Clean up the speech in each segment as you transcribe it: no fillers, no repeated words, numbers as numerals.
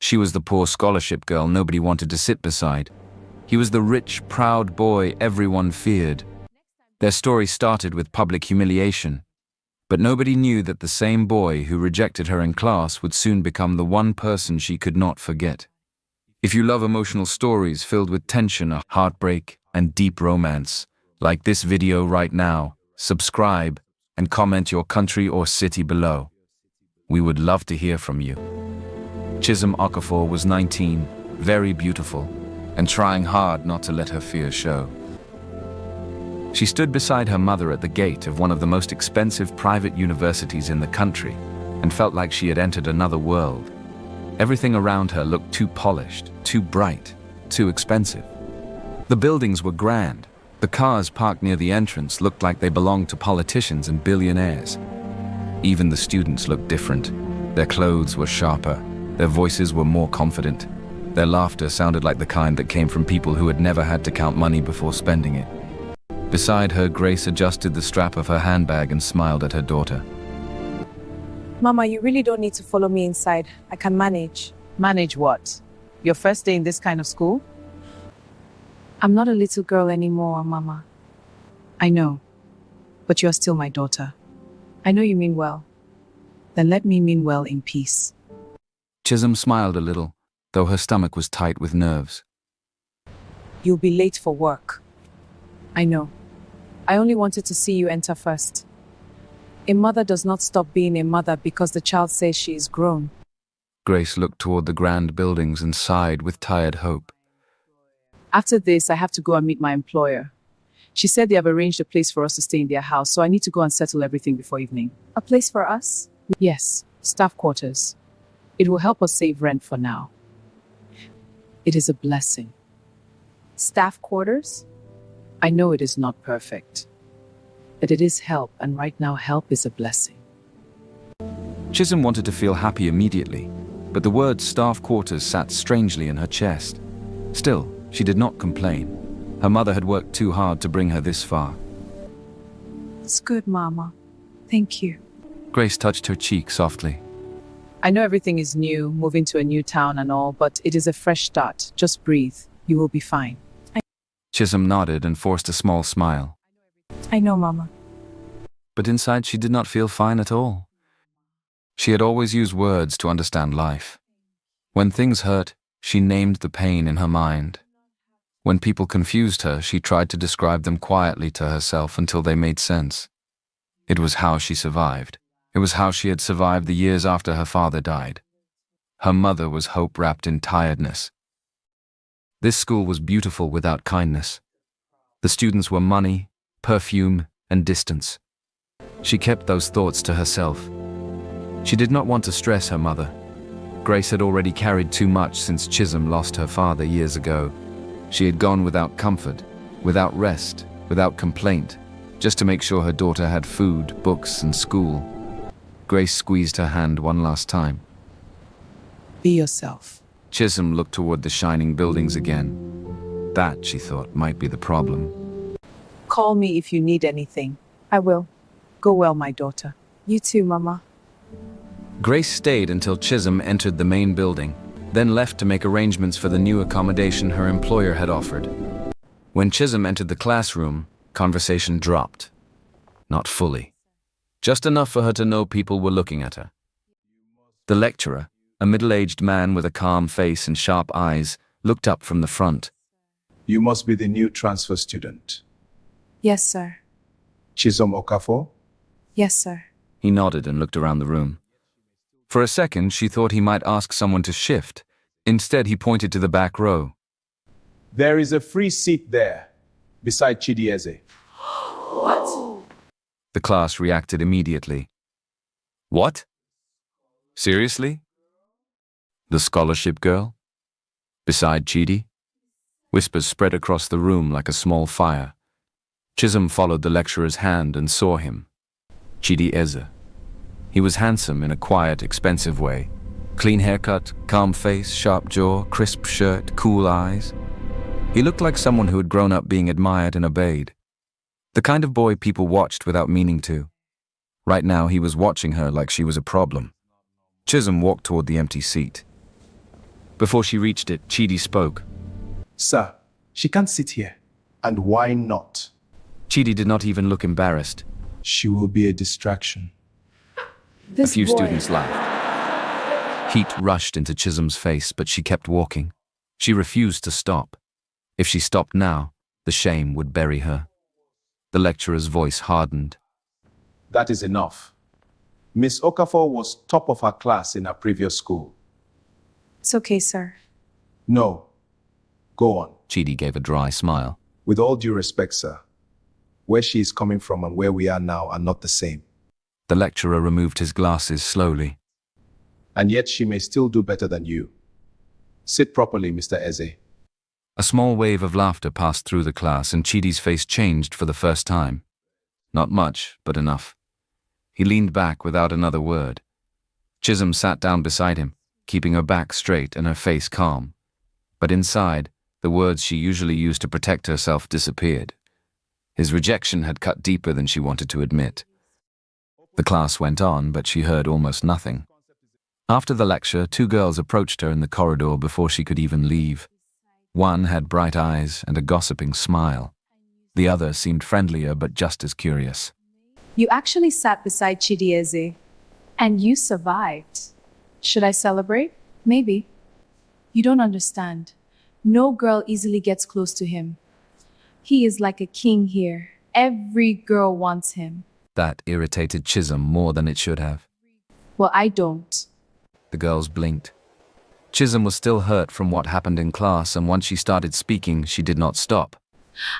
She was the poor scholarship girl nobody wanted to sit beside. He was the rich, proud boy everyone feared. Their story started with public humiliation, but nobody knew that the same boy who rejected her in class would soon become the one person she could not forget. If you love emotional stories filled with tension, heartbreak, and deep romance, like this video right now, subscribe and comment your country or city below. We would love to hear from you. Chisholm Okafor was 19, very beautiful, and trying hard not to let her fears show. She stood beside her mother at the gate of one of the most expensive private universities in the country and felt like she had entered another world. Everything around her looked too polished, too bright, too expensive. The buildings were grand. The cars parked near the entrance looked like they belonged to politicians and billionaires. Even the students looked different. Their clothes were sharper. Their voices were more confident. Their laughter sounded like the kind that came from people who had never had to count money before spending it. Beside her, Grace adjusted the strap of her handbag and smiled at her daughter. Mama, you really don't need to follow me inside. I can manage. Manage what? Your first day in this kind of school? I'm not a little girl anymore, Mama. I know, but you're still my daughter. I know you mean well. Then let me mean well in peace. Chisholm smiled a little, though her stomach was tight with nerves. You'll be late for work. I know. I only wanted to see you enter first. A mother does not stop being a mother because the child says she is grown. Grace looked toward the grand buildings and sighed with tired hope. After this, I have to go and meet my employer. She said they have arranged a place for us to stay in their house, so I need to go and settle everything before evening. A place for us? Yes, staff quarters. It will help us save rent for now. It is a blessing. Staff quarters? I know it is not perfect, but it is help, and right now help is a blessing. Chisholm wanted to feel happy immediately, but the word staff quarters sat strangely in her chest. Still, she did not complain. Her mother had worked too hard to bring her this far. It's good, Mama. Thank you. Grace touched her cheek softly. I know everything is new, moving to a new town and all, but it is a fresh start. Just breathe. You will be fine. Chisholm nodded and forced a small smile. I know, Mama. But inside she did not feel fine at all. She had always used words to understand life. When things hurt, she named the pain in her mind. When people confused her, she tried to describe them quietly to herself until they made sense. It was how she survived. It was how she had survived the years after her father died. Her mother was hope wrapped in tiredness. This school was beautiful without kindness. The students were money, perfume, and distance. She kept those thoughts to herself. She did not want to stress her mother. Grace had already carried too much since Chisholm lost her father years ago. She had gone without comfort, without rest, without complaint, just to make sure her daughter had food, books, and school. Grace squeezed her hand one last time. Be yourself. Chisholm looked toward the shining buildings again. That, she thought, might be the problem. Call me if you need anything. I will. Go well, my daughter. You too, Mama. Grace stayed until Chisholm entered the main building, then left to make arrangements for the new accommodation her employer had offered. When Chisholm entered the classroom, conversation dropped. Not fully. Just enough for her to know people were looking at her. The lecturer, a middle-aged man with a calm face and sharp eyes, looked up from the front. You must be the new transfer student. Yes, sir. Chisholm Okafor? Yes, sir. He nodded and looked around the room. For a second, she thought he might ask someone to shift. Instead, he pointed to the back row. There is a free seat there, beside Chidi Eze. What? The class reacted immediately. What? Seriously? The scholarship girl? Beside Chidi? Whispers spread across the room like a small fire. Chisholm followed the lecturer's hand and saw him. Chidi Eze. He was handsome in a quiet, expensive way. Clean haircut, calm face, sharp jaw, crisp shirt, cool eyes. He looked like someone who had grown up being admired and obeyed. The kind of boy people watched without meaning to. Right now, he was watching her like she was a problem. Chisholm walked toward the empty seat. Before she reached it, Chidi spoke. Sir, she can't sit here. And why not? Chidi did not even look embarrassed. She will be a distraction. A few students laughed. Heat rushed into Chisholm's face, but she kept walking. She refused to stop. If she stopped now, the shame would bury her. The lecturer's voice hardened. That is enough. Miss Okafor was top of her class in her previous school. It's okay, sir. No. Go on. Chidi gave a dry smile. With all due respect, sir, where she is coming from and where we are now are not the same. The lecturer removed his glasses slowly. And yet she may still do better than you. Sit properly, Mr. Eze. A small wave of laughter passed through the class, and Chidi's face changed for the first time. Not much, but enough. He leaned back without another word. Chisholm sat down beside him, keeping her back straight and her face calm. But inside, the words she usually used to protect herself disappeared. His rejection had cut deeper than she wanted to admit. The class went on, but she heard almost nothing. After the lecture, 2 girls approached her in the corridor before she could even leave. One had bright eyes and a gossiping smile. The other seemed friendlier but just as curious. You actually sat beside Chidi Eze, and you survived. Should I celebrate? Maybe. You don't understand. No girl easily gets close to him. He is like a king here. Every girl wants him. That irritated Chisholm more than it should have. Well, I don't. The girls blinked. Chisholm was still hurt from what happened in class, and once she started speaking, she did not stop.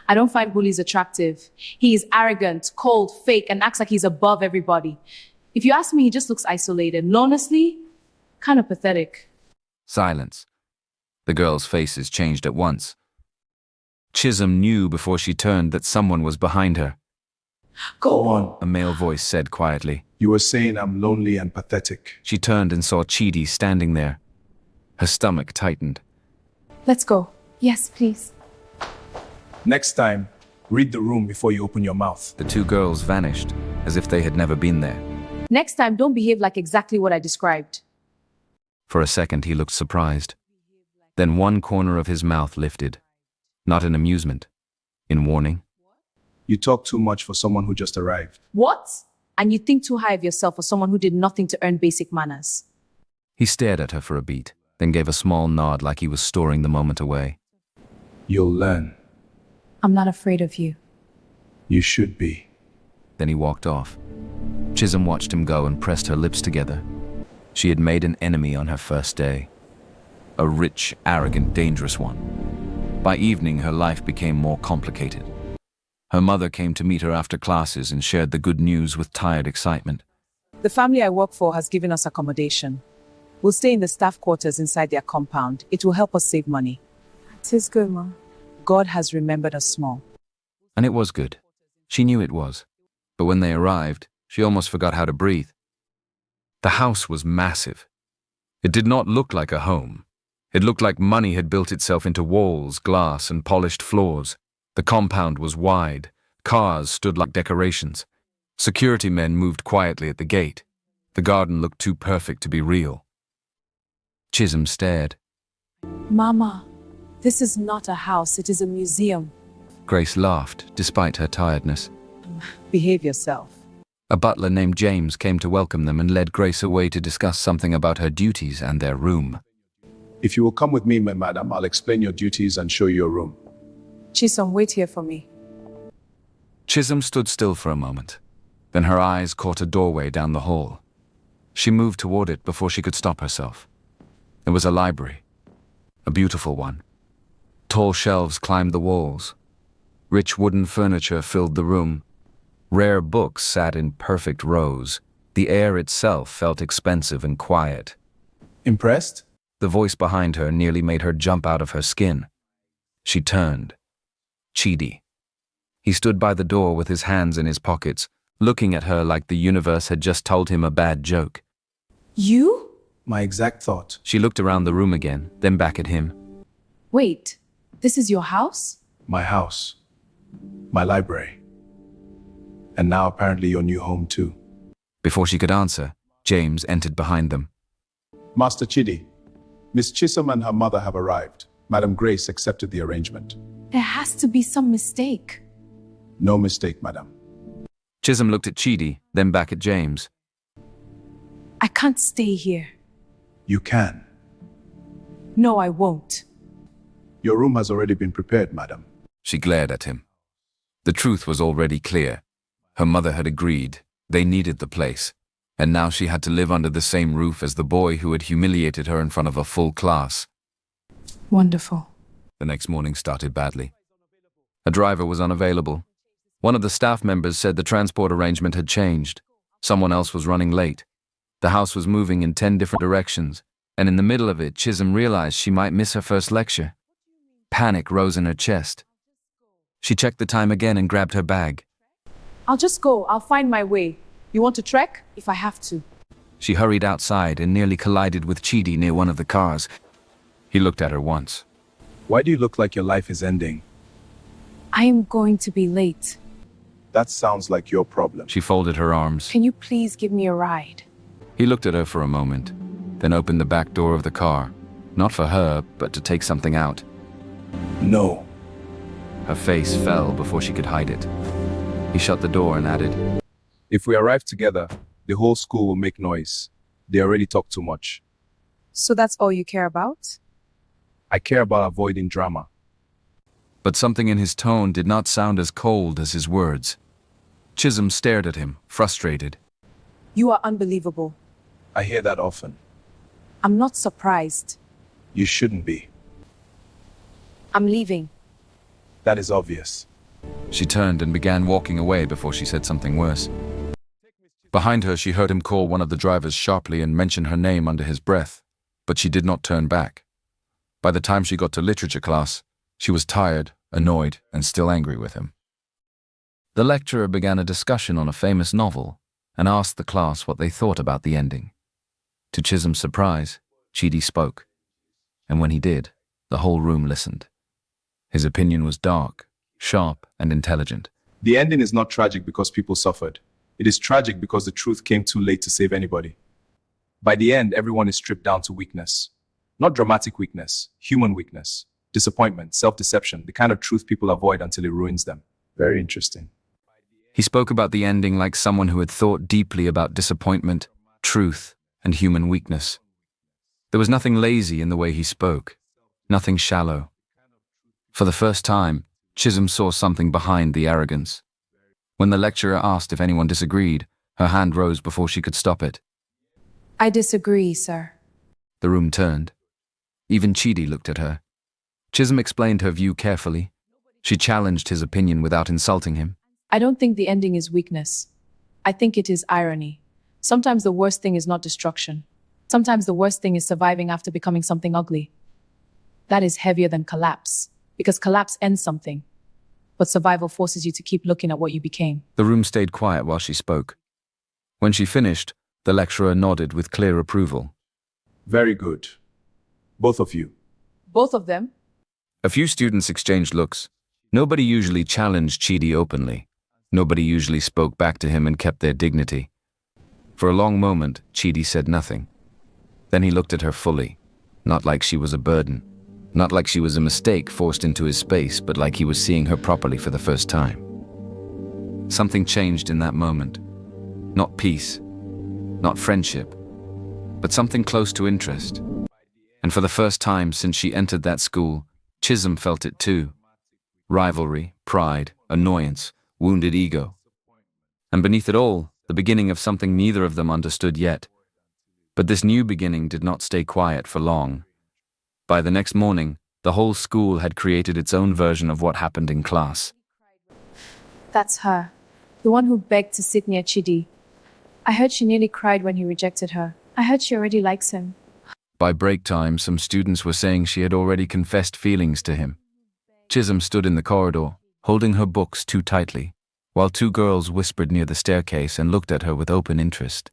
I don't find bullies attractive. He is arrogant, cold, fake, and acts like he's above everybody. If you ask me, he just looks isolated. And honestly, kind of pathetic. Silence. The girls' faces changed at once. Chisholm knew before she turned that someone was behind her. Go on. A male voice said quietly. You were saying I'm lonely and pathetic. She turned and saw Chidi standing there. Her stomach tightened. Let's go. Yes, please. Next time, read the room before you open your mouth. The 2 girls vanished, as if they had never been there. Next time, don't behave like exactly what I described. For a second, he looked surprised. Then one corner of his mouth lifted. Not in amusement, in warning. You talk too much for someone who just arrived. What? And you think too high of yourself for someone who did nothing to earn basic manners. He stared at her for a beat, then gave a small nod like he was storing the moment away. You'll learn. I'm not afraid of you. You should be. Then he walked off. Chisholm watched him go and pressed her lips together. She had made an enemy on her first day. A rich, arrogant, dangerous one. By evening, her life became more complicated. Her mother came to meet her after classes and shared the good news with tired excitement. The family I work for has given us accommodation. We'll stay in the staff quarters inside their compound. It will help us save money. It is good, Mom. God has remembered us small. And it was good. She knew it was. But when they arrived, she almost forgot how to breathe. The house was massive. It did not look like a home. It looked like money had built itself into walls, glass, and polished floors. The compound was wide. Cars stood like decorations. Security men moved quietly at the gate. The garden looked too perfect to be real. Chisholm stared. Mama, this is not a house, it is a museum. Grace laughed, despite her tiredness. Behave yourself. A butler named James came to welcome them and led Grace away to discuss something about her duties and their room. If you will come with me, my madam, I'll explain your duties and show you your room. Chisholm, wait here for me. Chisholm stood still for a moment. Then her eyes caught a doorway down the hall. She moved toward it before she could stop herself. It was a library. A beautiful one. Tall shelves climbed the walls. Rich wooden furniture filled the room. Rare books sat in perfect rows. The air itself felt expensive and quiet. Impressed? The voice behind her nearly made her jump out of her skin. She turned. Chidi. He stood by the door with his hands in his pockets, looking at her like the universe had just told him a bad joke. You? My exact thought. She looked around the room again, then back at him. Wait, this is your house? My house. My library. And now apparently your new home too. Before she could answer, James entered behind them. Master Chidi, Miss Chisholm and her mother have arrived. Madam Grace accepted the arrangement. There has to be some mistake. No mistake, madam. Chisholm looked at Chidi, then back at James. I can't stay here. You can. No, I won't. Your room has already been prepared, madam. She glared at him. The truth was already clear. Her mother had agreed. They needed the place. And now she had to live under the same roof as the boy who had humiliated her in front of a full class. Wonderful. The next morning started badly. A driver was unavailable. One of the staff members said the transport arrangement had changed. Someone else was running late. The house was moving in 10 different directions, and in the middle of it, Chisholm realized she might miss her first lecture. Panic rose in her chest. She checked the time again and grabbed her bag. I'll just go. I'll find my way. You want to trek? If I have to. She hurried outside and nearly collided with Chidi near one of the cars. He looked at her once. Why do you look like your life is ending? I am going to be late. That sounds like your problem. She folded her arms. Can you please give me a ride? He looked at her for a moment, then opened the back door of the car. Not for her, but to take something out. No. Her face fell before she could hide it. He shut the door and added, If we arrive together, the whole school will make noise. They already talk too much. So that's all you care about? I care about avoiding drama. But something in his tone did not sound as cold as his words. Chisholm stared at him, frustrated. You are unbelievable. I hear that often. I'm not surprised. You shouldn't be. I'm leaving. That is obvious. She turned and began walking away before she said something worse. Behind her, she heard him call one of the drivers sharply and mention her name under his breath, but she did not turn back. By the time she got to literature class, she was tired, annoyed, and still angry with him. The lecturer began a discussion on a famous novel and asked the class what they thought about the ending. To Chisholm's surprise, Chidi spoke, and when he did, the whole room listened. His opinion was dark, sharp, and intelligent. The ending is not tragic because people suffered. It is tragic because the truth came too late to save anybody. By the end, everyone is stripped down to weakness. Not dramatic weakness, human weakness, disappointment, self-deception, the kind of truth people avoid until it ruins them. Very interesting. He spoke about the ending like someone who had thought deeply about disappointment, truth, and human weakness. There was nothing lazy in the way he spoke, nothing shallow. For the first time, Chisholm saw something behind the arrogance. When the lecturer asked if anyone disagreed, her hand rose before she could stop it. I disagree, sir. The room turned. Even Chidi looked at her. Chisholm explained her view carefully. She challenged his opinion without insulting him. I don't think the ending is weakness. I think it is irony. Sometimes the worst thing is not destruction. Sometimes the worst thing is surviving after becoming something ugly. That is heavier than collapse, because collapse ends something. But survival forces you to keep looking at what you became. The room stayed quiet while she spoke. When she finished, the lecturer nodded with clear approval. Very good. Both of you. Both of them? A few students exchanged looks. Nobody usually challenged Chidi openly. Nobody usually spoke back to him and kept their dignity. For a long moment, Chidi said nothing. Then he looked at her fully, not like she was a burden, not like she was a mistake forced into his space, but like he was seeing her properly for the first time. Something changed in that moment. Not peace, not friendship, but something close to interest. And for the first time since she entered that school, Chisholm felt it too. Rivalry, pride, annoyance, wounded ego. And beneath it all, the beginning of something neither of them understood yet. But this new beginning did not stay quiet for long. By the next morning, the whole school had created its own version of what happened in class. That's her. The one who begged to sit near Chidi. I heard she nearly cried when he rejected her. I heard she already likes him. By break time, some students were saying she had already confessed feelings to him. Chisholm stood in the corridor, holding her books too tightly, while two girls whispered near the staircase and looked at her with open interest.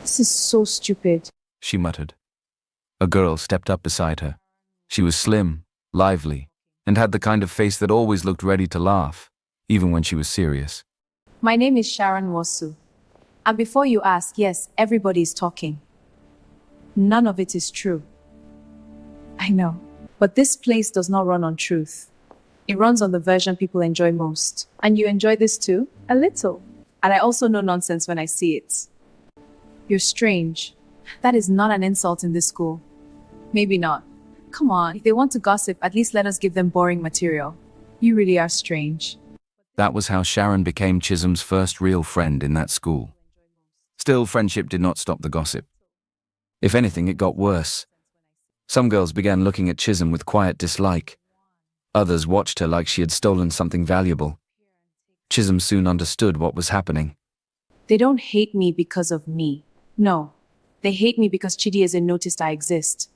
This is so stupid. She muttered. A girl stepped up beside her. She was slim, lively, and had the kind of face that always looked ready to laugh, even when she was serious. My name is Sharon Wosu. And before you ask, yes, everybody is talking. None of it is true. I know. But this place does not run on truth. It runs on the version people enjoy most. And you enjoy this too? A little. And I also know nonsense when I see it. You're strange. That is not an insult in this school. Maybe not. Come on, if they want to gossip, at least let us give them boring material. You really are strange. That was how Sharon became Chisholm's first real friend in that school. Still, friendship did not stop the gossip. If anything, it got worse. Some girls began looking at Chisholm with quiet dislike. Others watched her like she had stolen something valuable. Chisholm soon understood what was happening. They don't hate me because of me. No, they hate me because Chidieze noticed I exist.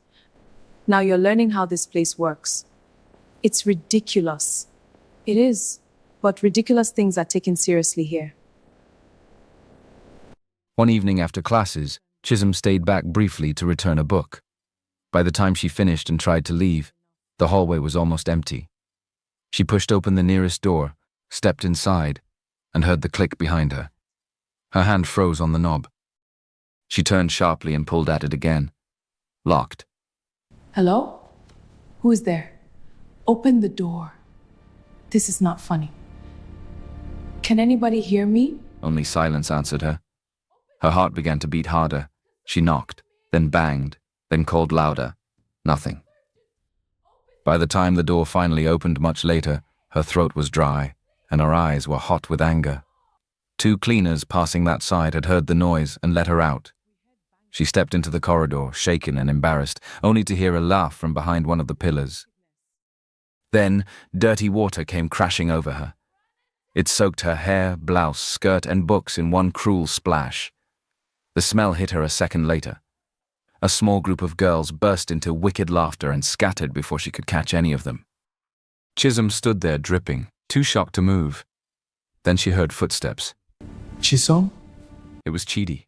Now you're learning how this place works. It's ridiculous. It is, but ridiculous things are taken seriously here. One evening after classes, Chisholm stayed back briefly to return a book. By the time she finished and tried to leave, the hallway was almost empty. She pushed open the nearest door, stepped inside, and heard the click behind her. Her hand froze on the knob. She turned sharply and pulled at it again. Locked. Hello? Who is there? Open the door. This is not funny. Can anybody hear me? Only silence answered her. Her heart began to beat harder. She knocked, then banged, then called louder. Nothing. By the time the door finally opened much later, her throat was dry, and her eyes were hot with anger. 2 cleaners passing that side had heard the noise and let her out. She stepped into the corridor, shaken and embarrassed, only to hear a laugh from behind one of the pillars. Then, dirty water came crashing over her. It soaked her hair, blouse, skirt, and books in one cruel splash. The smell hit her a second later. A small group of girls burst into wicked laughter and scattered before she could catch any of them. Chisholm stood there dripping, too shocked to move. Then she heard footsteps. Chisholm? It was Chidi.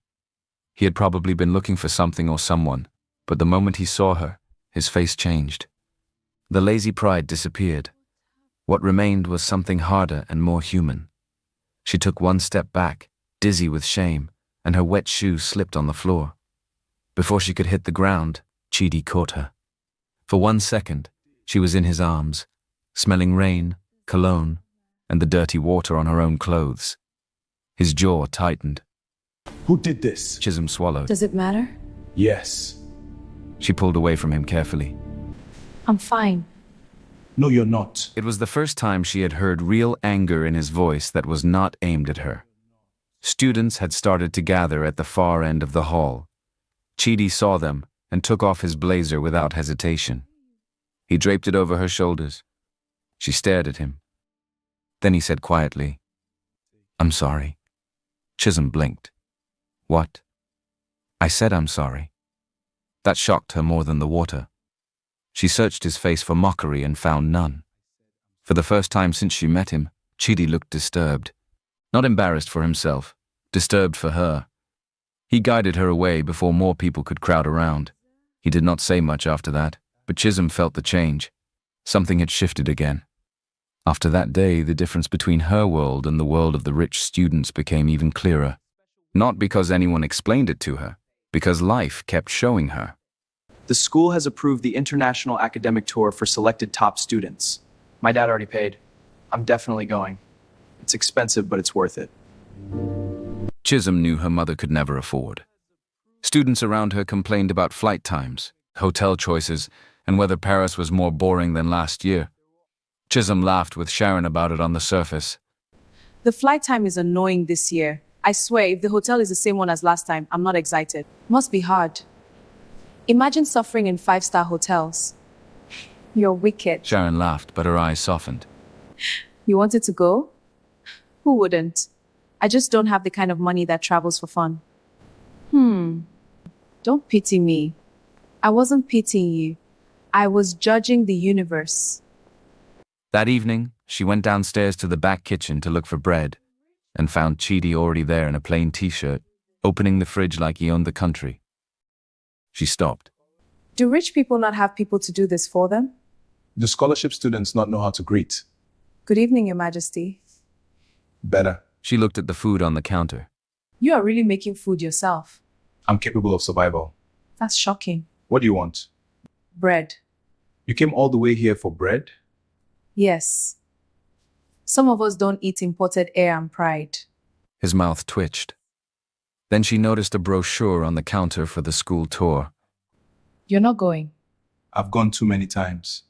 He had probably been looking for something or someone, but the moment he saw her, his face changed. The lazy pride disappeared. What remained was something harder and more human. She took one step back, dizzy with shame, and her wet shoes slipped on the floor. Before she could hit the ground, Chidi caught her. For 1 second, she was in his arms, smelling rain, cologne, and the dirty water on her own clothes. His jaw tightened. Who did this? Chisholm swallowed. Does it matter? Yes. She pulled away from him carefully. I'm fine. No, you're not. It was the first time she had heard real anger in his voice that was not aimed at her. Students had started to gather at the far end of the hall. Chidi saw them and took off his blazer without hesitation. He draped it over her shoulders. She stared at him. Then he said quietly, "I'm sorry." Chisholm blinked. "What?" "I said I'm sorry." That shocked her more than the water. She searched his face for mockery and found none. For the first time since she met him, Chidi looked disturbed. Not embarrassed for himself, disturbed for her. He guided her away before more people could crowd around. He did not say much after that, but Chisholm felt the change. Something had shifted again. After that day, the difference between her world and the world of the rich students became even clearer. Not because anyone explained it to her, because life kept showing her. The school has approved the international academic tour for selected top students. My dad already paid. I'm definitely going. It's expensive, but it's worth it. Chisholm knew her mother could never afford. Students around her complained about flight times, hotel choices, and whether Paris was more boring than last year. Chisholm laughed with Sharon about it on the surface. The flight time is annoying this year. I swear, if the hotel is the same one as last time, I'm not excited. Must be hard. Imagine suffering in 5-star hotels. You're wicked. Sharon laughed, but her eyes softened. You wanted to go? Who wouldn't? I just don't have the kind of money that travels for fun. Don't pity me. I wasn't pitying you. I was judging the universe. That evening, she went downstairs to the back kitchen to look for bread, and found Chidi already there in a plain t-shirt, opening the fridge like he owned the country. She stopped. Do rich people not have people to do this for them? Do scholarship students not know how to greet? Good evening, Your Majesty. Better. She looked at the food on the counter. You are really making food yourself. I'm capable of survival. That's shocking. What do you want? Bread. You came all the way here for bread? Yes. Some of us don't eat imported air and pride. His mouth twitched. Then she noticed a brochure on the counter for the school tour. You're not going. I've gone too many times.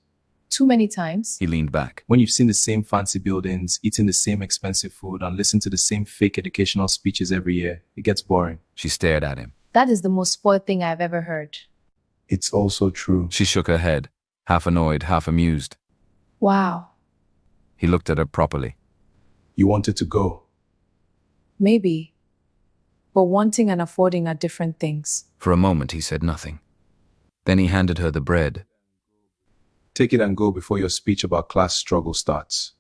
Too many times? He leaned back. When you've seen the same fancy buildings, eaten the same expensive food, and listened to the same fake educational speeches every year, it gets boring. She stared at him. That is the most spoiled thing I've ever heard. It's also true. She shook her head, half annoyed, half amused. Wow. He looked at her properly. You wanted to go. Maybe. But wanting and affording are different things. For a moment, he said nothing. Then he handed her the bread. Take it and go before your speech about class struggle starts.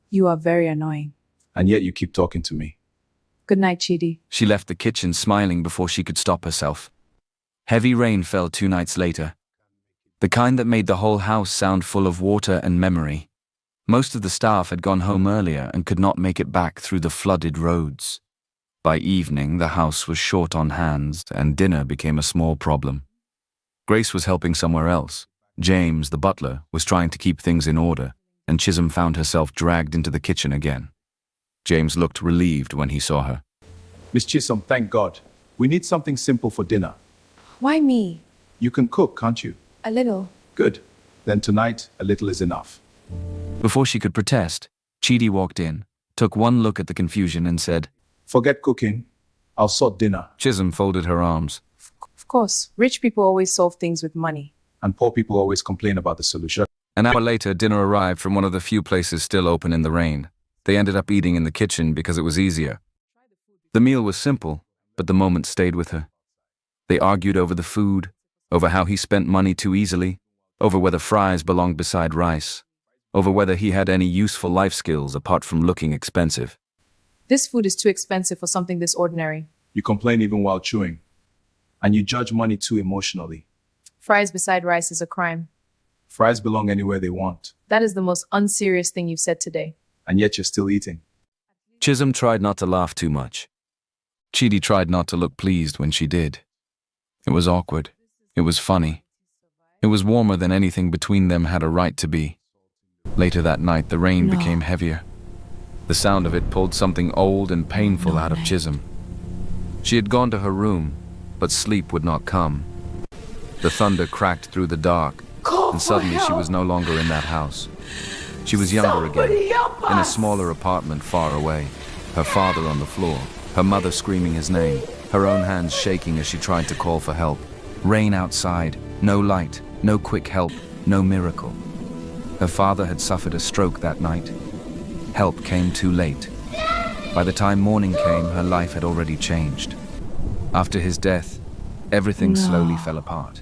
You are very annoying. And yet you keep talking to me. Good night, Chidi. She left the kitchen smiling before she could stop herself. Heavy rain fell 2 nights later. The kind that made the whole house sound full of water and memory. Most of the staff had gone home earlier and could not make it back through the flooded roads. By evening, the house was short on hands and dinner became a small problem. Grace was helping somewhere else. James, the butler, was trying to keep things in order, and Chisholm found herself dragged into the kitchen again. James looked relieved when he saw her. Miss Chisholm, thank God. We need something simple for dinner. Why me? You can cook, can't you? A little. Good. Then tonight, a little is enough. Before she could protest, Chidi walked in, took one look at the confusion and said, Forget cooking. I'll sort dinner. Chisholm folded her arms. Of course. Rich people always solve things with money. And poor people always complain about the solution. An hour later, dinner arrived from one of the few places still open in the rain. They ended up eating in the kitchen because it was easier. The meal was simple, but the moment stayed with her. They argued over the food, over how he spent money too easily, over whether fries belonged beside rice, over whether he had any useful life skills apart from looking expensive. This food is too expensive for something this ordinary. You complain even while chewing. And you judge money too emotionally. Fries beside rice is a crime. Fries belong anywhere they want. That is the most unserious thing you've said today. And yet you're still eating. Chisholm tried not to laugh too much. Chidi tried not to look pleased when she did. It was awkward. It was funny. It was warmer than anything between them had a right to be. Later that night, the rain became heavier. The sound of it pulled something old and painful out of Chisholm. She had gone to her room, but sleep would not come. The thunder cracked through the dark, and suddenly she was no longer in that house. She was younger again, in a smaller apartment far away, her father on the floor, her mother screaming his name, her own hands shaking as she tried to call for help. Rain outside, no light, no quick help, no miracle. Her father had suffered a stroke that night. Help came too late. By the time morning came, her life had already changed. After his death, everything slowly fell apart.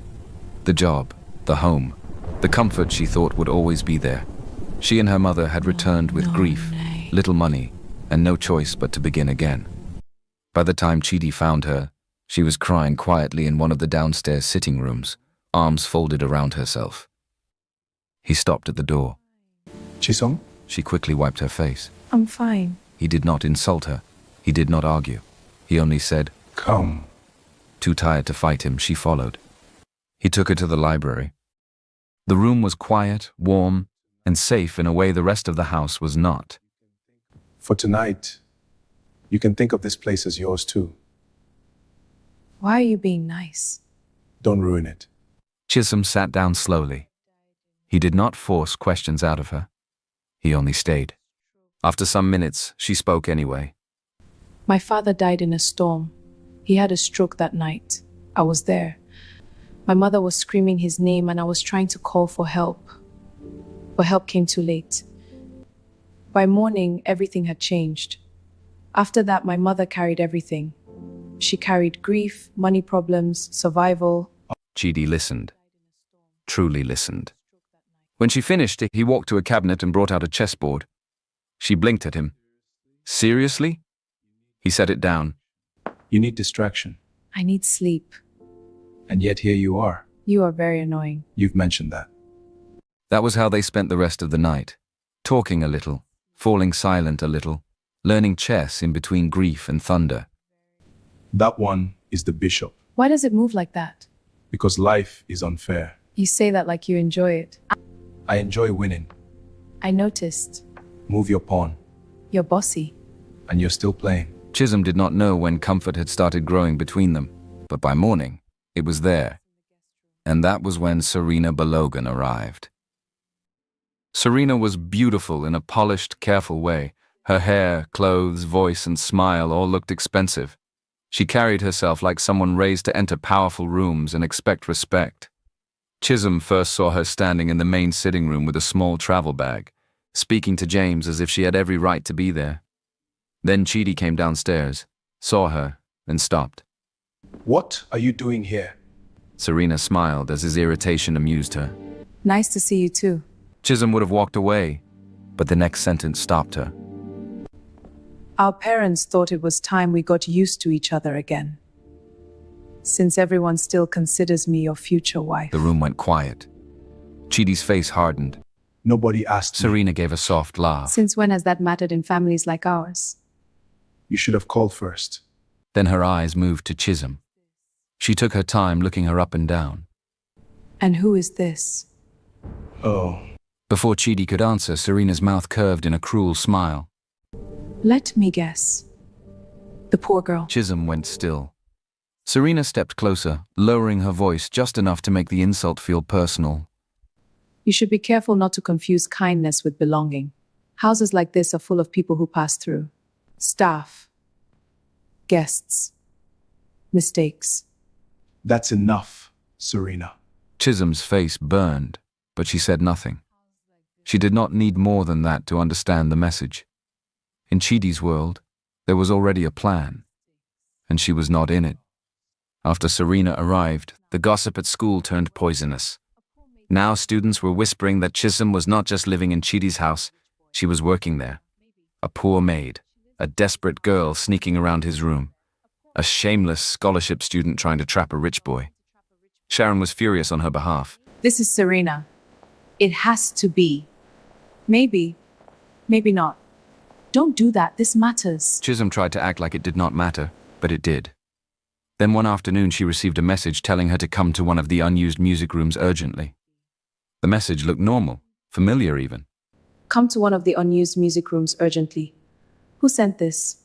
The job, the home, the comfort she thought would always be there. She and her mother had returned with grief, little money, and no choice but to begin again. By the time Chidi found her, she was crying quietly in one of the downstairs sitting rooms, arms folded around herself. He stopped at the door. Chisholm? She quickly wiped her face. I'm fine. He did not insult her. He did not argue. He only said, Come. Too tired to fight him, she followed. He took her to the library. The room was quiet, warm, and safe in a way the rest of the house was not. For tonight, you can think of this place as yours too. Why are you being nice? Don't ruin it. Chisholm sat down slowly. He did not force questions out of her. He only stayed. After some minutes, she spoke anyway. My father died in a storm. He had a stroke that night. I was there. My mother was screaming his name and I was trying to call for help. But help came too late. By morning, everything had changed. After that, my mother carried everything. She carried grief, money problems, survival. Chidi listened. Truly listened. When she finished, he walked to a cabinet and brought out a chessboard. She blinked at him. Seriously? He set it down. You need distraction. I need sleep. And yet here you are. You are very annoying. You've mentioned that. That was how they spent the rest of the night. Talking a little, falling silent a little, learning chess in between grief and thunder. That one is the bishop. Why does it move like that? Because life is unfair. You say that like you enjoy it. I enjoy winning. I noticed. Move your pawn. You're bossy. And you're still playing. Chisholm did not know when comfort had started growing between them, but by morning, it was there. And that was when Serena Balogan arrived. Serena was beautiful in a polished, careful way. Her hair, clothes, voice, and smile all looked expensive. She carried herself like someone raised to enter powerful rooms and expect respect. Chisholm first saw her standing in the main sitting room with a small travel bag, speaking to James as if she had every right to be there. Then Chidi came downstairs, saw her, and stopped. What are you doing here? Serena smiled as his irritation amused her. Nice to see you too. Chisholm would have walked away, but the next sentence stopped her. Our parents thought it was time we got used to each other again. Since everyone still considers me your future wife. The room went quiet. Chidi's face hardened. Nobody asked me. Serena gave a soft laugh. Since when has that mattered in families like ours? You should have called first. Then her eyes moved to Chisholm. She took her time looking her up and down. And who is this? Oh. Before Chidi could answer, Serena's mouth curved in a cruel smile. Let me guess. The poor girl. Chisholm went still. Serena stepped closer, lowering her voice just enough to make the insult feel personal. You should be careful not to confuse kindness with belonging. Houses like this are full of people who pass through. Staff. Guests. Mistakes. That's enough, Serena. Chisholm's face burned, but she said nothing. She did not need more than that to understand the message. In Chidi's world, there was already a plan, and she was not in it. After Serena arrived, the gossip at school turned poisonous. Now students were whispering that Chisholm was not just living in Chidi's house, she was working there. A poor maid, a desperate girl sneaking around his room, a shameless scholarship student trying to trap a rich boy. Sharon was furious on her behalf. This is Serena. It has to be. Maybe. Maybe not. Don't do that. This matters. Chisholm tried to act like it did not matter, but it did. Then one afternoon she received a message telling her to come to one of the unused music rooms urgently. The message looked normal, familiar even. Come to one of the unused music rooms urgently. Who sent this?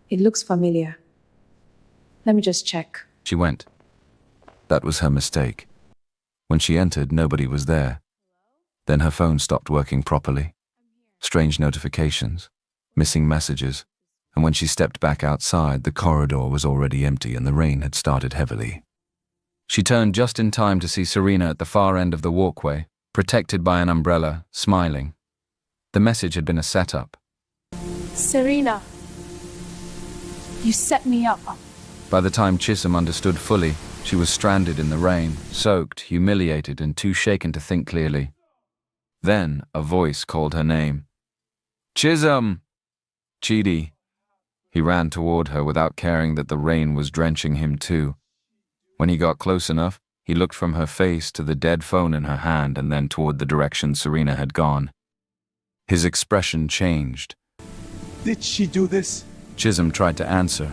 It looks familiar. Let me just check. She went. That was her mistake. When she entered, nobody was there. Then her phone stopped working properly. Strange notifications, missing messages, and when she stepped back outside, the corridor was already empty and the rain had started heavily. She turned just in time to see Serena at the far end of the walkway, protected by an umbrella, smiling. The message had been a setup. Serena. You set me up. By the time Chisholm understood fully, she was stranded in the rain, soaked, humiliated, and too shaken to think clearly. Then a voice called her name. Chisholm! Chidi. He ran toward her without caring that the rain was drenching him too. When he got close enough, he looked from her face to the dead phone in her hand and then toward the direction Serena had gone. His expression changed. Did she do this? Chisholm tried to answer,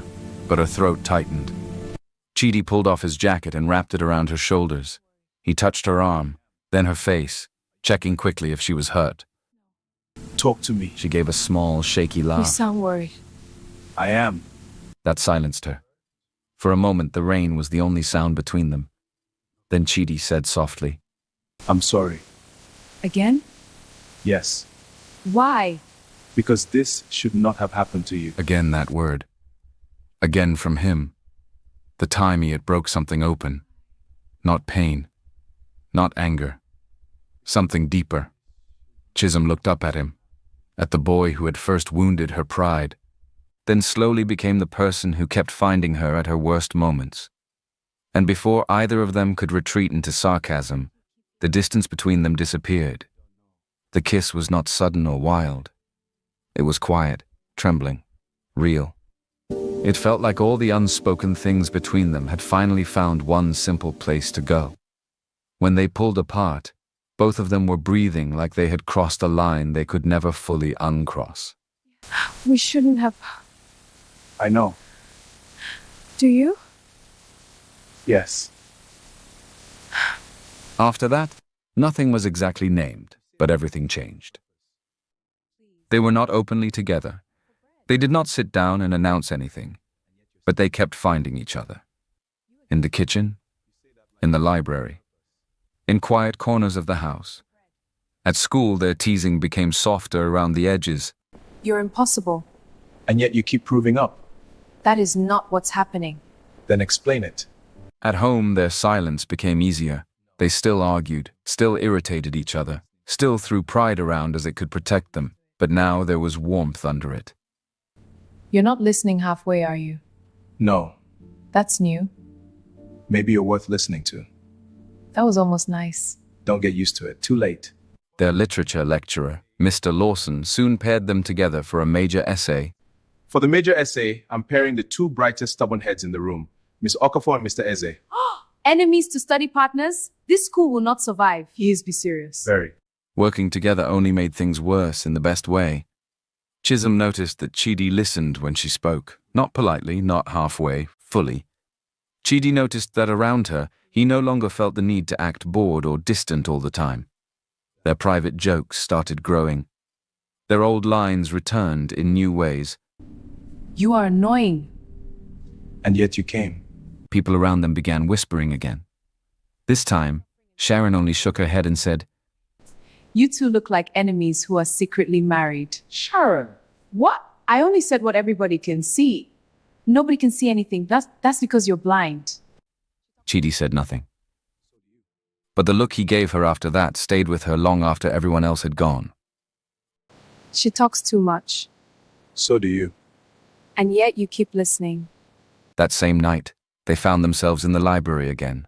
but her throat tightened. Chidi pulled off his jacket and wrapped it around her shoulders. He touched her arm, then her face, checking quickly if she was hurt. Talk to me. She gave a small, shaky You laugh. sound worried. I am. That silenced her. For a moment, the rain was the only sound between them. Then Chidi said softly, I'm sorry. Again? Yes. Why? Because this should not have happened to you. again that word. Again from him. The time he had broke something open. Not pain. Not anger. Something deeper. Chisholm looked up at him. At the boy who had first wounded her pride. Then slowly became the person who kept finding her at her worst moments. And before either of them could retreat into sarcasm, the distance between them disappeared. The kiss was not sudden or wild. It was quiet, trembling, real. It felt like all the unspoken things between them had finally found one simple place to go. When they pulled apart, both of them were breathing like they had crossed a line they could never fully uncross. We shouldn't have. I know. Do you? Yes. After that, nothing was exactly named. But everything changed. They were not openly together. They did not sit down and announce anything, but they kept finding each other. In the kitchen, in the library, in quiet corners of the house. At school, their teasing became softer around the edges. You're impossible. And yet you keep proving up. That is not what's happening. Then explain it. At home, their silence became easier. They still argued, still irritated each other, still threw pride around as it could protect them, but now there was warmth under it. You're not listening halfway, are you? No. That's new. Maybe you're worth listening to. That was almost nice. Don't get used to it. Too late. Their literature lecturer, Mr. Lawson, soon paired them together for a major essay. For the major essay, I'm pairing the two brightest stubborn heads in the room, Miss Okafor and Mr. Eze. Enemies to study partners? This school will not survive. Please be serious. Very. Working together only made things worse in the best way. Chisholm noticed that Chidi listened when she spoke, not politely, not halfway, fully. Chidi noticed that around her, he no longer felt the need to act bored or distant all the time. Their private jokes started growing. Their old lines returned in new ways. You are annoying. And yet you came. People around them began whispering again. This time, Sharon only shook her head and said, You two look like enemies who are secretly married. Sharon. What? I only said what everybody can see. Nobody can see anything. That's because you're blind. Chidi said nothing. But the look he gave her after that stayed with her long after everyone else had gone. She talks too much. So do you. And yet you keep listening. That same night, they found themselves in the library again.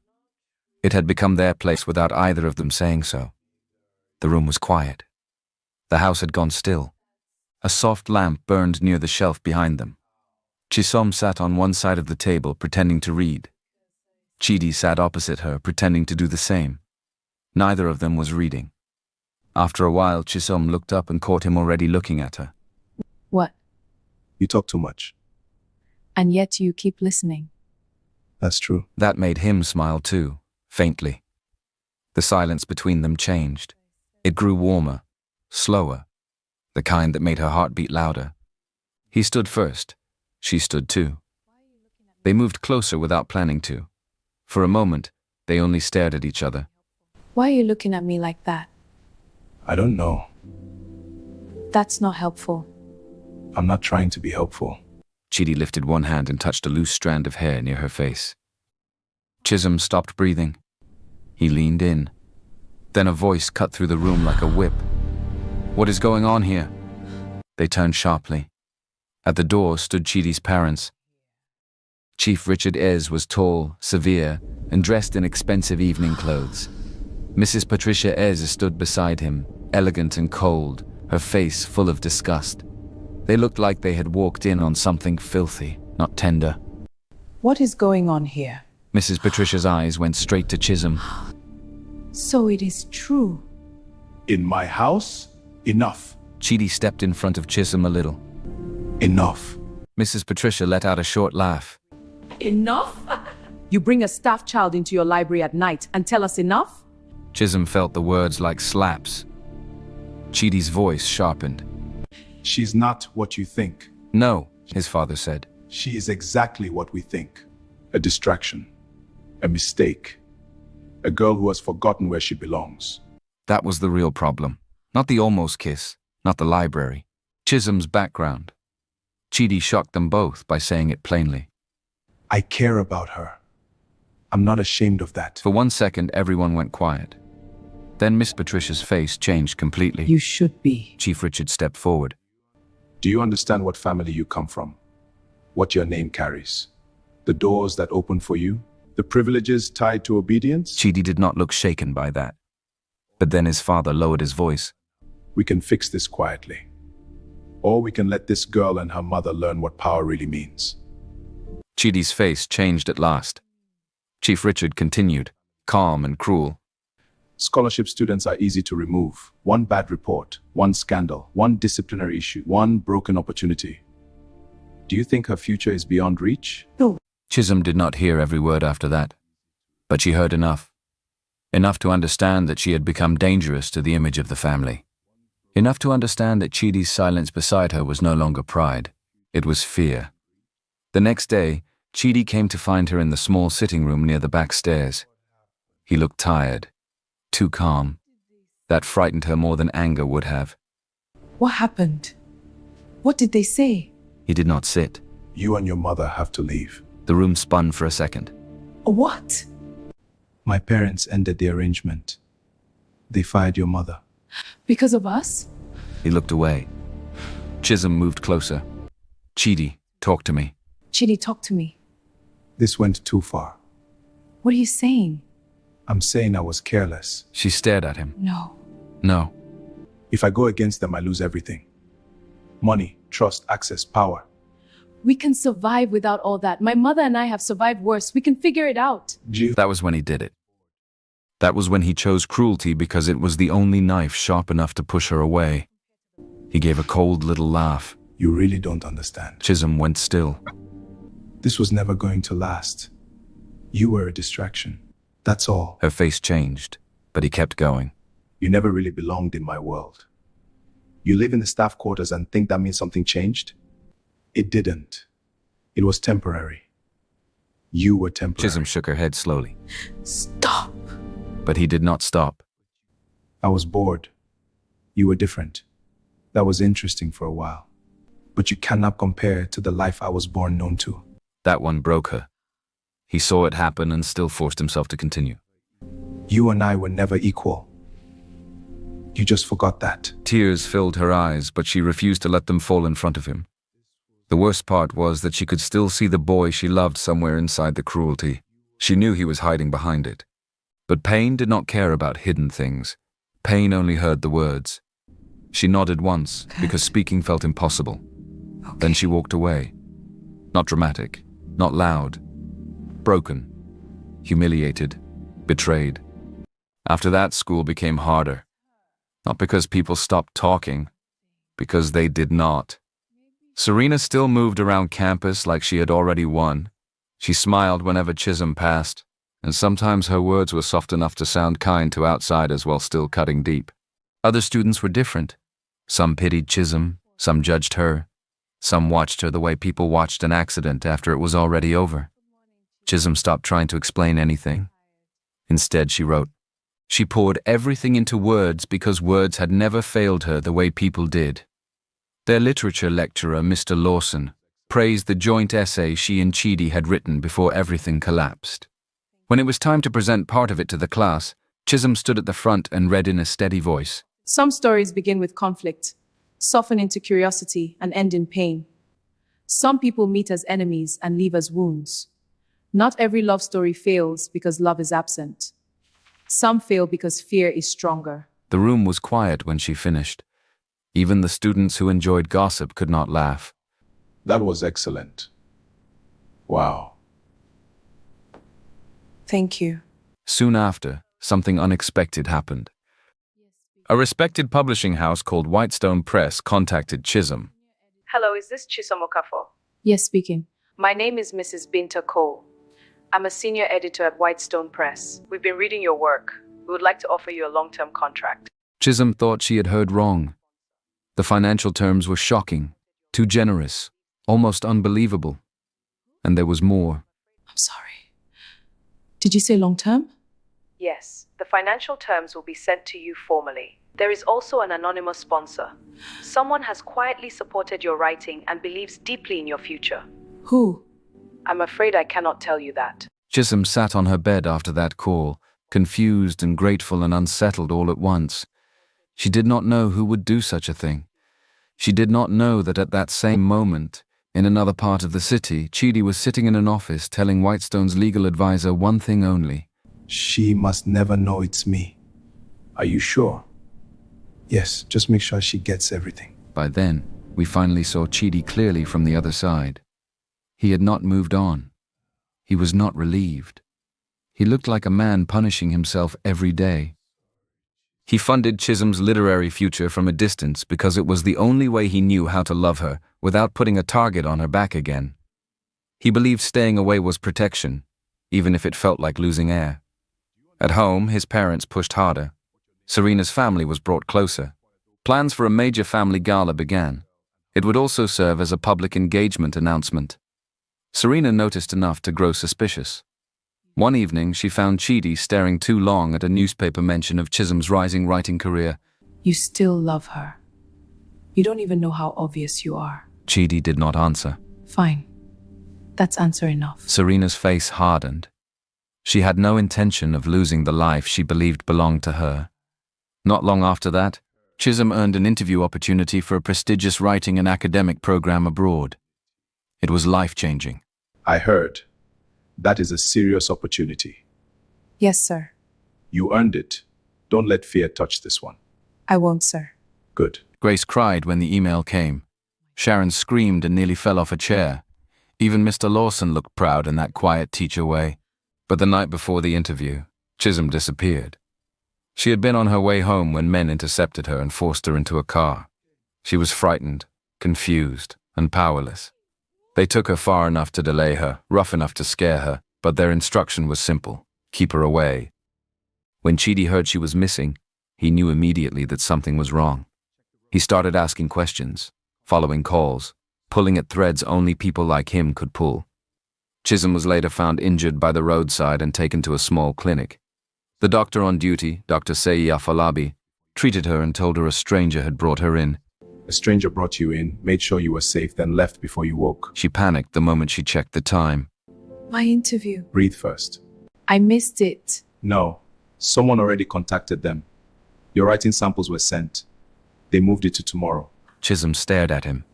It had become their place without either of them saying so. The room was quiet. The house had gone still. A soft lamp burned near the shelf behind them. Chisom sat on one side of the table, pretending to read. Chidi sat opposite her, pretending to do the same. Neither of them was reading. After a while, Chisom looked up and caught him already looking at her. What? You talk too much. And yet you keep listening. That's true. That made him smile too, faintly. The silence between them changed. It grew warmer, slower, the kind that made her heart beat louder. He stood first. She stood too. They moved closer without planning to. For a moment, they only stared at each other. Why are you looking at me like that? I don't know. That's not helpful. I'm not trying to be helpful. Chidi lifted one hand and touched a loose strand of hair near her face. Chisholm stopped breathing. He leaned in. Then a voice cut through the room like a whip. What is going on here? They turned sharply. At the door stood Chidi's parents. Chief Richard Ez was tall, severe, and dressed in expensive evening clothes. Mrs. Patricia Ez stood beside him, elegant and cold, her face full of disgust. They looked like they had walked in on something filthy, not tender. What is going on here? Mrs. Patricia's eyes went straight to Chisholm. So it is true. In my house? Enough. Chidi stepped in front of Chisholm a little. Enough. Mrs. Patricia let out a short laugh. Enough? You bring a staff child into your library at night and tell us enough? Chisholm felt the words like slaps. Chidi's voice sharpened. She's not what you think. No, his father said. She is exactly what we think. A distraction. A mistake. A girl who has forgotten where she belongs. That was the real problem. Not the almost kiss, not the library. Chisholm's background. Chidi shocked them both by saying it plainly. I care about her. I'm not ashamed of that. For 1 second, everyone went quiet. Then Miss Patricia's face changed completely. You should be. Chief Richard stepped forward. Do you understand what family you come from? What your name carries? The doors that open for you? The privileges tied to obedience? Chidi did not look shaken by that. But then his father lowered his voice. We can fix this quietly. Or we can let this girl and her mother learn what power really means. Chidi's face changed at last. Chief Richard continued, calm and cruel. Scholarship students are easy to remove. One bad report, one scandal, one disciplinary issue, one broken opportunity. Do you think her future is beyond reach? No. Chisholm did not hear every word after that, but she heard enough. Enough to understand that she had become dangerous to the image of the family. Enough to understand that Chidi's silence beside her was no longer pride. It was fear. The next day, Chidi came to find her in the small sitting room near the back stairs. He looked tired, too calm. That frightened her more than anger would have. What happened? What did they say? He did not sit. You and your mother have to leave. The room spun for a second. What? My parents ended the arrangement. They fired your mother. Because of us? He looked away. Chisholm moved closer. Chidi, talk to me. Chidi, talk to me. This went too far. What are you saying? I'm saying I was careless. She stared at him. No. No. If I go against them, I lose everything. Money, trust, access, power. We can survive without all that. My mother and I have survived worse. We can figure it out. That was when he did it. That was when he chose cruelty because it was the only knife sharp enough to push her away. He gave a cold little laugh. You really don't understand. Chisholm went still. This was never going to last. You were a distraction. That's all. Her face changed, but he kept going. You never really belonged in my world. You live in the staff quarters and think that means something changed? It didn't. It was temporary. You were temporary. Chisholm shook her head slowly. Stop. But he did not stop. I was bored. You were different. That was interesting for a while. But you cannot compare to the life I was born known to. That one broke her. He saw it happen and still forced himself to continue. You and I were never equal. You just forgot that. Tears filled her eyes, but she refused to let them fall in front of him. The worst part was that she could still see the boy she loved somewhere inside the cruelty. She knew he was hiding behind it. But Pain did not care about hidden things. Pain only heard the words. She nodded once, because speaking felt impossible. Okay. Then she walked away. Not dramatic, not loud. Broken, humiliated, betrayed. After that, school became harder. Not because people stopped talking, because they did not. Serena still moved around campus like she had already won. She smiled whenever Chisholm passed, and sometimes her words were soft enough to sound kind to outsiders while still cutting deep. Other students were different. Some pitied Chisholm, some judged her. Some watched her the way people watched an accident after it was already over. Chisholm stopped trying to explain anything. Instead, she wrote. She poured everything into words because words had never failed her the way people did. Their literature lecturer, Mr. Lawson, praised the joint essay she and Chidi had written before everything collapsed. When it was time to present part of it to the class, Chisholm stood at the front and read in a steady voice. Some stories begin with conflict, soften into curiosity, and end in pain. Some people meet as enemies and leave as wounds. Not every love story fails because love is absent. Some fail because fear is stronger. The room was quiet when she finished. Even the students who enjoyed gossip could not laugh. That was excellent. Wow. Thank you. Soon after, something unexpected happened. A respected publishing house called Whitestone Press contacted Chisholm. Hello, is this Chisom Okafor? Yes, speaking. My name is Mrs. Binta Cole. I'm a senior editor at Whitestone Press. We've been reading your work. We would like to offer you a long-term contract. Chisholm thought she had heard wrong. The financial terms were shocking, too generous, almost unbelievable. And there was more. I'm sorry. Did you say long term? Yes, the financial terms will be sent to you formally. There is also an anonymous sponsor. Someone has quietly supported your writing and believes deeply in your future. Who? I'm afraid I cannot tell you that. Chisholm sat on her bed after that call, confused and grateful and unsettled all at once. She did not know who would do such a thing. She did not know that at that same moment, in another part of the city, Chidi was sitting in an office telling Whitestone's legal advisor one thing only. She must never know it's me. Are you sure? Yes, just make sure she gets everything. By then, we finally saw Chidi clearly from the other side. He had not moved on. He was not relieved. He looked like a man punishing himself every day. He funded Chisholm's literary future from a distance because it was the only way he knew how to love her without putting a target on her back again. He believed staying away was protection, even if it felt like losing air. At home, his parents pushed harder. Serena's family was brought closer. Plans for a major family gala began. It would also serve as a public engagement announcement. Serena noticed enough to grow suspicious. One evening, she found Chidi staring too long at a newspaper mention of Chisholm's rising writing career. You still love her. You don't even know how obvious you are. Chidi did not answer. Fine. That's answer enough. Serena's face hardened. She had no intention of losing the life she believed belonged to her. Not long after that, Chisholm earned an interview opportunity for a prestigious writing and academic program abroad. It was life-changing. I heard. That is a serious opportunity. Yes, sir. You earned it. Don't let fear touch this one. I won't, sir. Good. Grace cried when the email came. Sharon screamed and nearly fell off a chair. Even Mr. Lawson looked proud in that quiet teacher way. But the night before the interview, Chisholm disappeared. She had been on her way home when men intercepted her and forced her into a car. She was frightened, confused, and powerless. They took her far enough to delay her, rough enough to scare her, but their instruction was simple: keep her away. When Chidi heard she was missing, he knew immediately that something was wrong. He started asking questions, following calls, pulling at threads only people like him could pull. Chisholm was later found injured by the roadside and taken to a small clinic. The doctor on duty, Dr. Seyi Afolabi, treated her and told her a stranger had brought her in. A stranger brought you in, made sure you were safe, then left before you woke. She panicked the moment she checked the time. My interview. Breathe first. I missed it. No. Someone already contacted them. Your writing samples were sent. They moved it to tomorrow. Chisholm stared at him.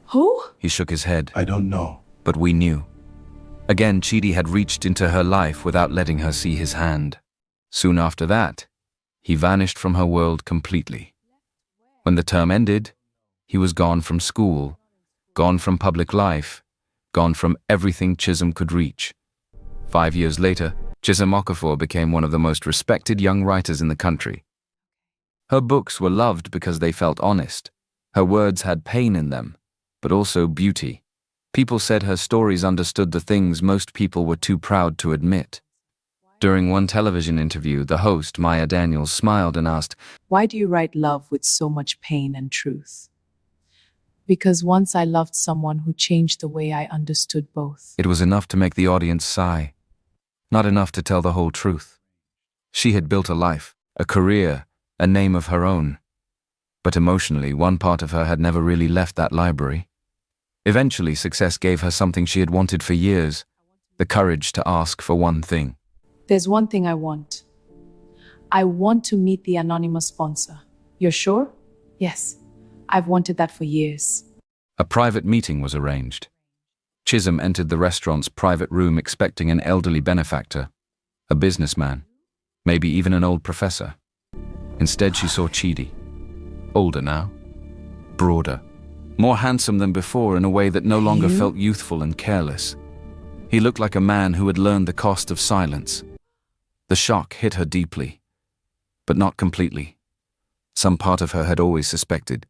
Who? He shook his head. I don't know. But we knew. Again, Chidi had reached into her life without letting her see his hand. Soon after that, he vanished from her world completely. When the term ended, he was gone from school, gone from public life, gone from everything Chisholm could reach. 5 years later, Chisholm Okafor became one of the most respected young writers in the country. Her books were loved because they felt honest. Her words had pain in them, but also beauty. People said her stories understood the things most people were too proud to admit. During one television interview, the host, Maya Daniels, smiled and asked, Why do you write love with so much pain and truth? Because once I loved someone who changed the way I understood both. It was enough to make the audience sigh. Not enough to tell the whole truth. She had built a life, a career, a name of her own. But emotionally, one part of her had never really left that library. Eventually, success gave her something she had wanted for years: the courage to ask for one thing. There's one thing I want. I want to meet the anonymous sponsor. You're sure? Yes. I've wanted that for years. A private meeting was arranged. Chisholm entered the restaurant's private room expecting an elderly benefactor, a businessman, maybe even an old professor. Instead, she saw Chidi. Older now, broader, more handsome than before in a way that no longer felt youthful and careless. He looked like a man who had learned the cost of silence. The shock hit her deeply, but not completely. Some part of her had always suspected.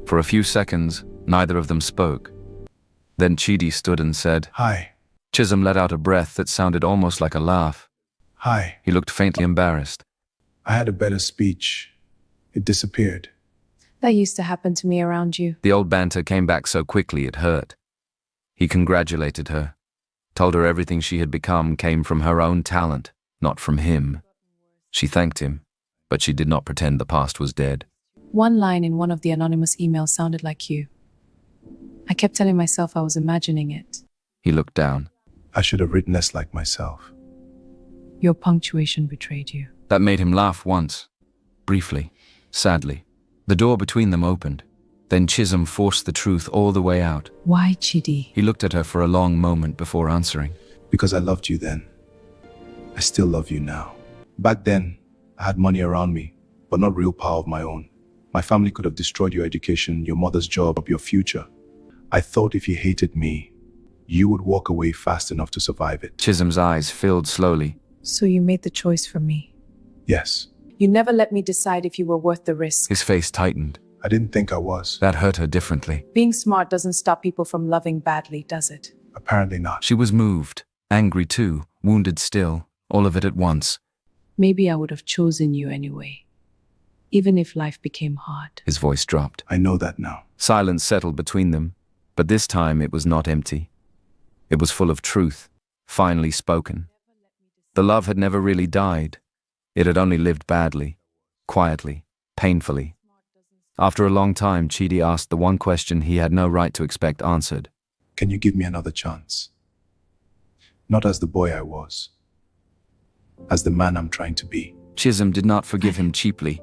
For a few seconds, neither of them spoke. Then Chidi stood and said, Hi. Chisholm let out a breath that sounded almost like a laugh. Hi. He looked faintly embarrassed. I had a better speech. It disappeared. That used to happen to me around you. The old banter came back so quickly it hurt. He congratulated her, told her everything she had become came from her own talent, not from him. She thanked him, but she did not pretend the past was dead. One line in one of the anonymous emails sounded like you. I kept telling myself I was imagining it. He looked down. I should have written less like myself. Your punctuation betrayed you. That made him laugh once, briefly, sadly. The door between them opened. Then Chisholm forced the truth all the way out. Why, Chidi? He looked at her for a long moment before answering. Because I loved you then. I still love you now. Back then, I had money around me, but not real power of my own. My family could have destroyed your education, your mother's job, your future. I thought if you hated me, you would walk away fast enough to survive it. Chisholm's eyes filled slowly. So you made the choice for me. Yes. You never let me decide if you were worth the risk. His face tightened. I didn't think I was. That hurt her differently. Being smart doesn't stop people from loving badly, does it? Apparently not. She was moved, angry too, wounded still, all of it at once. Maybe I would have chosen you anyway, even if life became hard. His voice dropped. I know that now. Silence settled between them, but this time it was not empty. It was full of truth, finally spoken. The love had never really died. It had only lived badly, quietly, painfully. After a long time, Chidi asked the one question he had no right to expect answered. Can you give me another chance? Not as the boy I was, as the man I'm trying to be. Chisholm did not forgive him cheaply.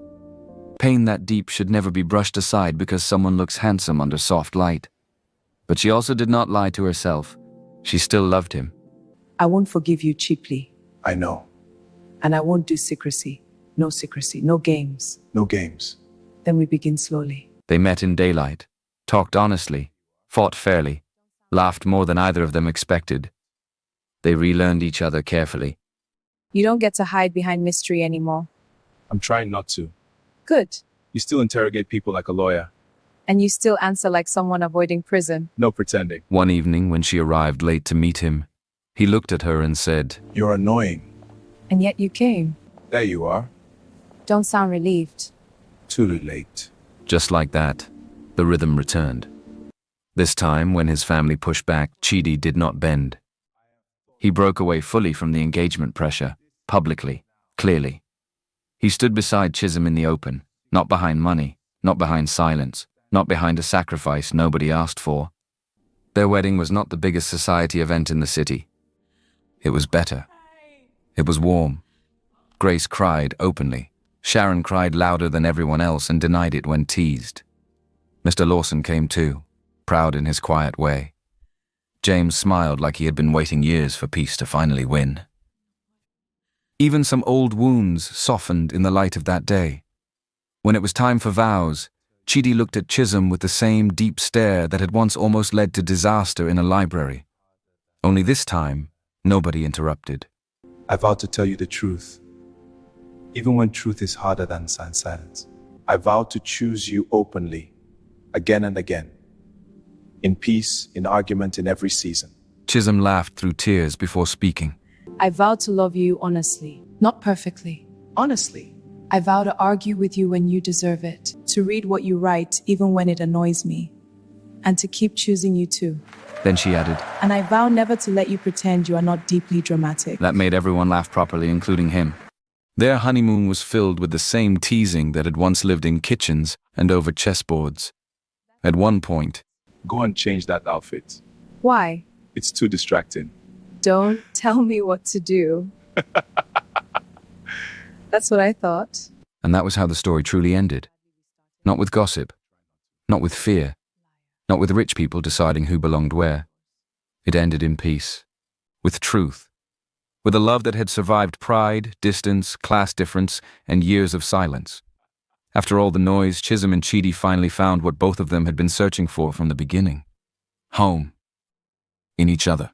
Pain that deep should never be brushed aside because someone looks handsome under soft light. But she also did not lie to herself. She still loved him. I won't forgive you cheaply, I know. and I won't do secrecy. No secrecy, no games. No games. Then we begin slowly. They met in daylight, talked honestly, fought fairly, laughed more than either of them expected. They relearned each other carefully. You don't get to hide behind mystery anymore. I'm trying not to. Good. You still interrogate people like a lawyer. And you still answer like someone avoiding prison. No pretending. One evening, when she arrived late to meet him, he looked at her and said, You're annoying. And yet you came. There you are. Don't sound relieved. Too late. Just like that, the rhythm returned. This time, when his family pushed back, Chidi did not bend. He broke away fully from the engagement pressure, publicly, clearly. He stood beside Chisholm in the open, not behind money, not behind silence, not behind a sacrifice nobody asked for. Their wedding was not the biggest society event in the city. It was better. It was warm. Grace cried openly. Sharon cried louder than everyone else and denied it when teased. Mr. Lawson came too, proud in his quiet way. James smiled like he had been waiting years for peace to finally win. Even some old wounds softened in the light of that day. When it was time for vows, Chidi looked at Chisholm with the same deep stare that had once almost led to disaster in a library. Only this time, nobody interrupted. I vow to tell you the truth, even when truth is harder than silence. I vow to choose you openly, again and again, in peace, in argument, in every season. Chisholm laughed through tears before speaking. I vow to love you honestly, not perfectly. Honestly. I vow to argue with you when you deserve it, to read what you write even when it annoys me, and to keep choosing you too. Then she added, And I vow never to let you pretend you are not deeply dramatic. That made everyone laugh properly, including him. Their honeymoon was filled with the same teasing that had once lived in kitchens and over chessboards. At one point, Go and change that outfit. Why? It's too distracting. Don't tell me what to do. That's what I thought. and that was how the story truly ended. Not with gossip, not with fear, not with rich people deciding who belonged where. It ended in peace, with truth, with a love that had survived pride, distance, class difference, and years of silence. After all the noise, Chisholm and Chidi finally found what both of them had been searching for from the beginning. Home. In each other.